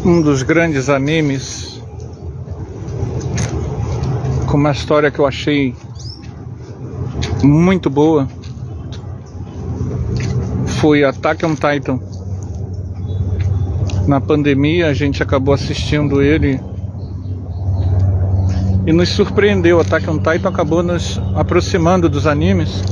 Um dos grandes animes com uma história que eu achei muito boa foi Attack on Titan. Na pandemia a gente acabou assistindo ele e nos surpreendeu. Attack on Titan acabou nos aproximando dos animes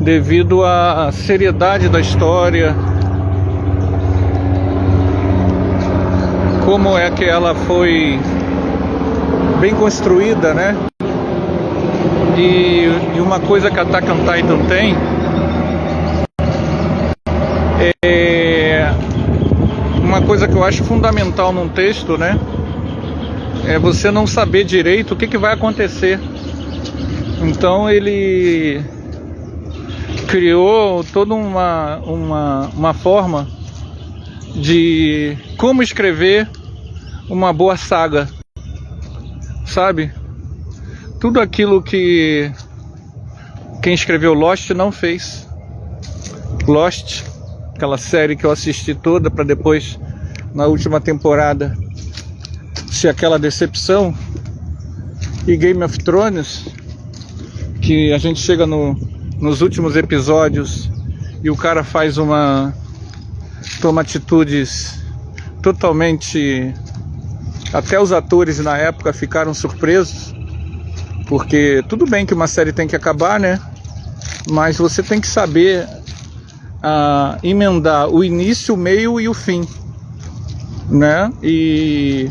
devido à seriedade da história, como é que ela foi bem construída, né? E uma coisa que Attack on Titan tem é uma coisa que eu acho fundamental num texto, né? É você não saber direito o que vai acontecer. Então ele criou toda uma forma de como escrever uma boa saga, sabe? Tudo aquilo que quem escreveu Lost não fez. Lost, aquela série que eu assisti toda para depois, na última temporada, ser aquela decepção. E Game of Thrones, que a gente chega nos últimos episódios e o cara toma atitudes totalmente... Até os atores na época ficaram surpresos, porque tudo bem que uma série tem que acabar, né? Mas você tem que saber emendar o início, o meio e o fim, né? E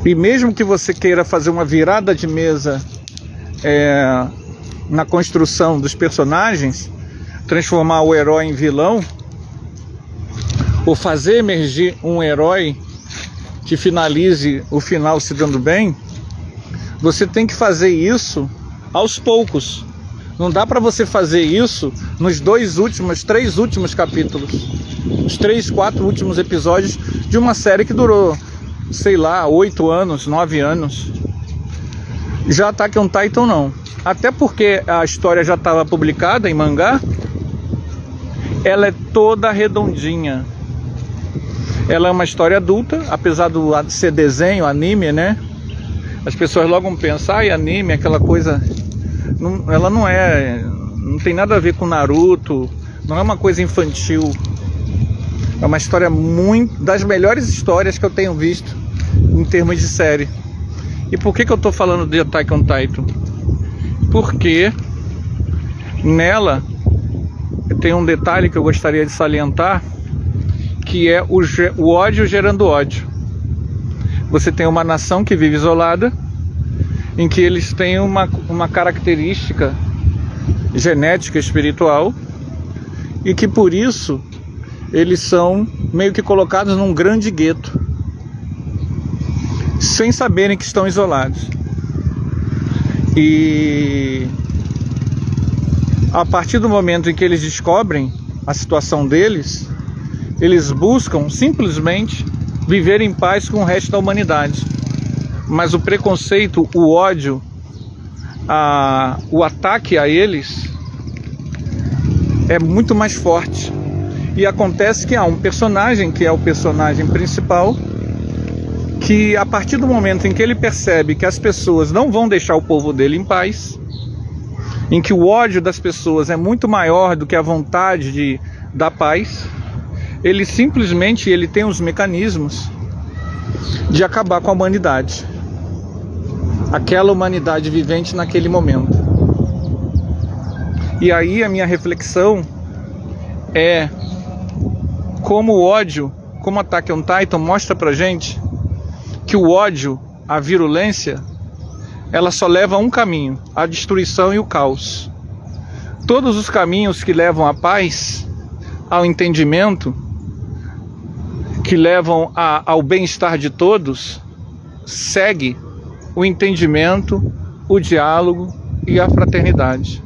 mesmo que você queira fazer uma virada de mesa na construção dos personagens, transformar o herói em vilão, ou fazer emergir um herói que finalize o final se dando bem, você tem que fazer isso aos poucos. Não dá para você fazer isso nos 3 últimos capítulos, os 3, 4 últimos episódios de uma série que durou, sei lá, 8 anos, 9 anos. Já Attack on Titan não. Até porque a história já estava publicada em mangá, ela é toda redondinha. Ela é uma história adulta, apesar de ser desenho, anime, né? As pessoas logo pensam, anime, aquela coisa... ela não tem nada a ver com Naruto, não é uma coisa infantil. É uma história das melhores histórias que eu tenho visto em termos de série. E por que eu tô falando de Attack on Titan? Porque nela tem um detalhe que eu gostaria de salientar, que é o ódio gerando ódio. Você tem uma nação que vive isolada, em que eles têm uma característica genética espiritual, e que por isso eles são meio que colocados num grande gueto, sem saberem que estão isolados. E a partir do momento em que eles descobrem a situação deles, eles buscam simplesmente viver em paz com o resto da humanidade. Mas o preconceito, o ódio, o ataque a eles é muito mais forte. E acontece que há um personagem, que é o personagem principal, que a partir do momento em que ele percebe que as pessoas não vão deixar o povo dele em paz, em que o ódio das pessoas é muito maior do que a vontade da paz, ele simplesmente tem os mecanismos de acabar com a humanidade, aquela humanidade vivente naquele momento. E aí a minha reflexão é como o ódio, como Attack on Titan mostra pra gente que o ódio, a virulência, ela só leva a um caminho, a destruição e o caos. Todos os caminhos que levam à paz, ao entendimento, que levam ao bem-estar de todos, segue o entendimento, o diálogo e a fraternidade.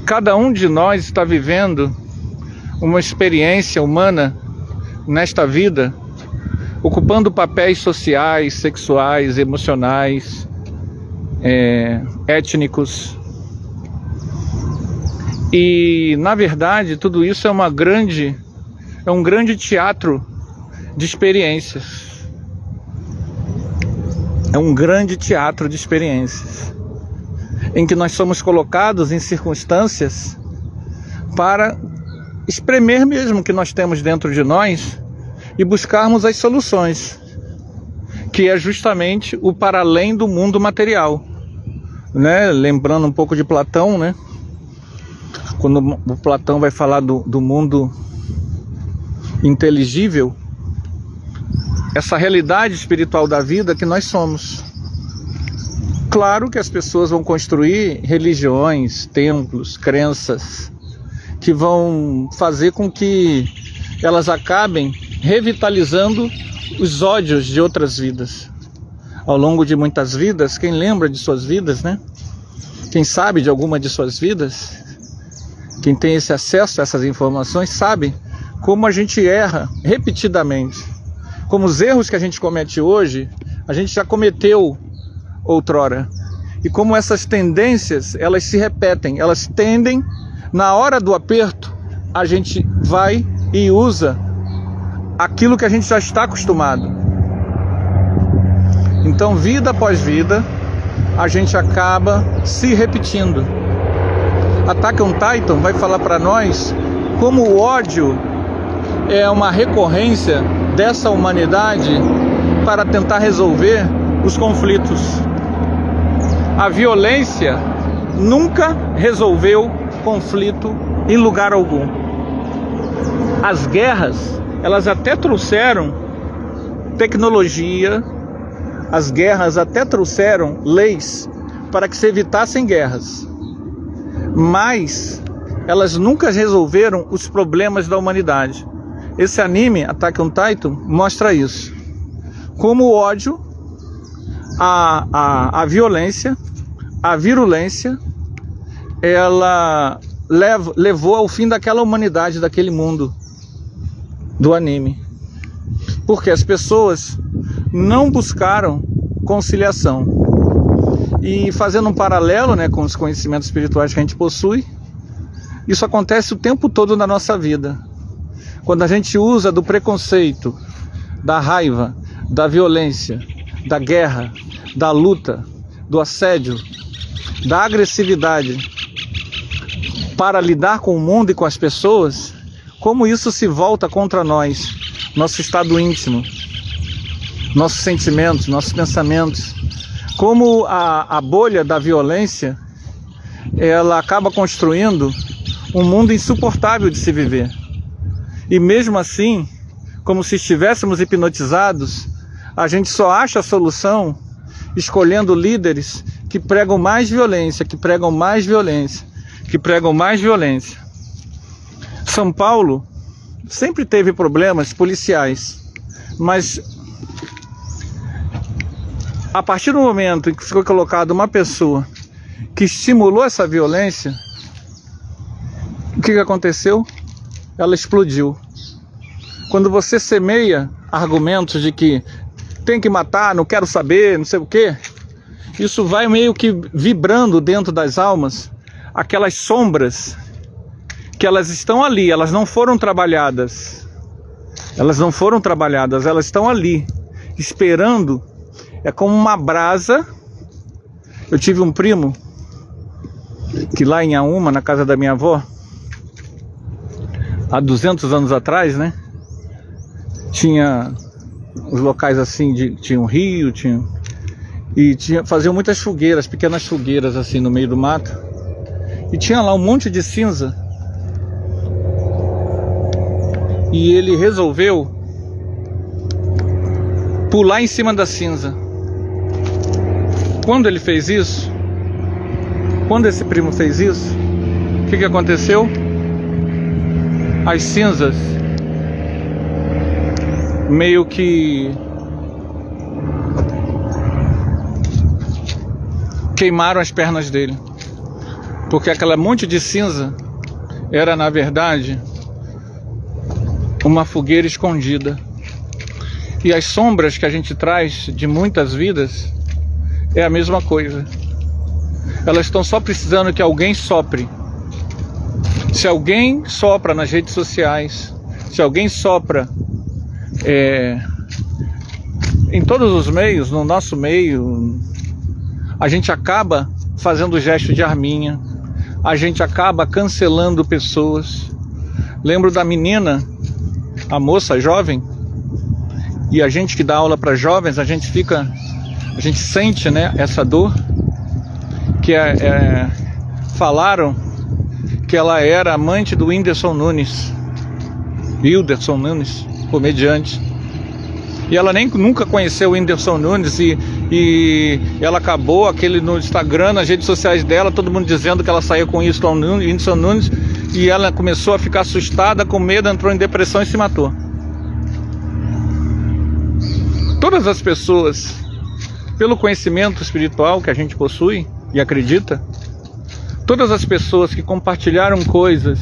Cada um de nós está vivendo uma experiência humana nesta vida, ocupando papéis sociais, sexuais, emocionais, étnicos. E, na verdade, tudo isso é um grande teatro de experiências. É um grande teatro de experiências, em que nós somos colocados em circunstâncias para espremer mesmo o que nós temos dentro de nós e buscarmos as soluções, que é justamente o para além do mundo material, né? Lembrando um pouco de Platão, né? Quando o Platão vai falar do mundo inteligível, essa realidade espiritual da vida que nós somos. Claro que as pessoas vão construir religiões, templos, crenças, que vão fazer com que elas acabem revitalizando os ódios de outras vidas. Ao longo de muitas vidas, quem lembra de suas vidas, né? Quem sabe de alguma de suas vidas, quem tem esse acesso a essas informações, sabe como a gente erra repetidamente. Como os erros que a gente comete hoje, a gente já cometeu outrora. E como essas tendências, elas se repetem, elas tendem, na hora do aperto, a gente vai e usa aquilo que a gente já está acostumado. Então, vida após vida, a gente acaba se repetindo. Attack on Titan vai falar para nós como o ódio é uma recorrência dessa humanidade para tentar resolver os conflitos. A violência nunca resolveu conflito em lugar algum. As guerras, elas até trouxeram tecnologia, as guerras até trouxeram leis para que se evitassem guerras, mas elas nunca resolveram os problemas da humanidade. Esse anime, Attack on Titan, mostra isso. Como o ódio, a violência, a virulência, ela levou ao fim daquela humanidade, daquele mundo do anime. Porque as pessoas não buscaram conciliação. E fazendo um paralelo, né, com os conhecimentos espirituais que a gente possui, isso acontece o tempo todo na nossa vida. Quando a gente usa do preconceito, da raiva, da violência, da guerra, da luta, do assédio, da agressividade para lidar com o mundo e com as pessoas, como isso se volta contra nós, nosso estado íntimo, nossos sentimentos, nossos pensamentos, como a bolha da violência, ela acaba construindo um mundo insuportável de se viver. E mesmo assim, como se estivéssemos hipnotizados, a gente só acha a solução escolhendo líderes que pregam mais violência, que pregam mais violência, que pregam mais violência. São Paulo sempre teve problemas policiais, mas a partir do momento em que ficou colocada uma pessoa que estimulou essa violência, o que aconteceu? Ela explodiu. Quando você semeia argumentos de que tem que matar, não quero saber, não sei o quê, isso vai meio que vibrando dentro das almas, aquelas sombras que elas estão ali, elas não foram trabalhadas. Elas não foram trabalhadas, elas estão ali, esperando. É como uma brasa. Eu tive um primo que lá em Auma, na casa da minha avó, há 200 anos atrás, né? Tinha os locais assim, tinha um rio, faziam muitas fogueiras, pequenas fogueiras assim no meio do mato. E tinha lá um monte de cinza. E ele resolveu pular em cima da cinza. Quando ele fez isso, quando esse primo fez isso, o que aconteceu? As cinzas meio que queimaram as pernas dele, porque aquela monte de cinza era, na verdade, uma fogueira escondida. E as sombras que a gente traz de muitas vidas é a mesma coisa. Elas estão só precisando que alguém sopre. Se alguém sopra nas redes sociais, se alguém sopra em todos os meios, no nosso meio, a gente acaba fazendo gesto de arminha, a gente acaba cancelando pessoas. Lembro da menina, a moça jovem, e a gente que dá aula para jovens, a gente sente, né, essa dor, que falaram que ela era amante do Whindersson Nunes, comediante, e ela nunca conheceu o Whindersson Nunes, e ela acabou no Instagram, nas redes sociais dela, todo mundo dizendo que ela saía com o Whindersson Nunes, e ela começou a ficar assustada, com medo, entrou em depressão e se matou. Todas as pessoas, pelo conhecimento espiritual que a gente possui e acredita, todas as pessoas que compartilharam coisas,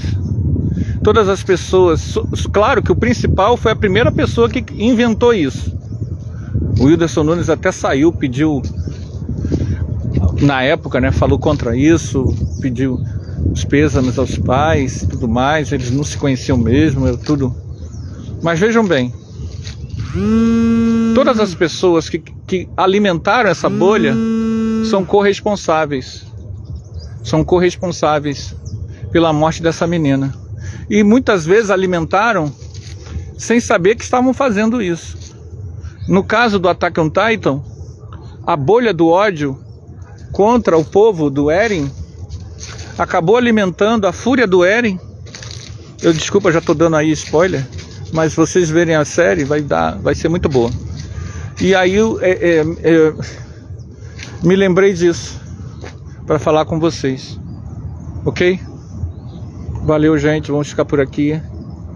todas as pessoas, claro que o principal foi a primeira pessoa que inventou isso. O Whindersson Nunes até saiu, pediu, na época, né, falou contra isso, pediu os pêsames aos pais, tudo mais, eles não se conheciam mesmo, tudo. Mas vejam bem, todas as pessoas que alimentaram essa bolha são corresponsáveis pela morte dessa menina. E muitas vezes alimentaram sem saber que estavam fazendo isso. No caso do Attack on Titan, a bolha do ódio contra o povo do Eren acabou alimentando a fúria do Eren. Desculpa, já estou dando aí spoiler, mas vocês verem a série, vai ser muito boa. E aí me lembrei disso para falar com vocês, ok? Valeu, gente, vamos ficar por aqui,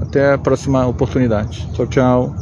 até a próxima oportunidade. Tchau, tchau.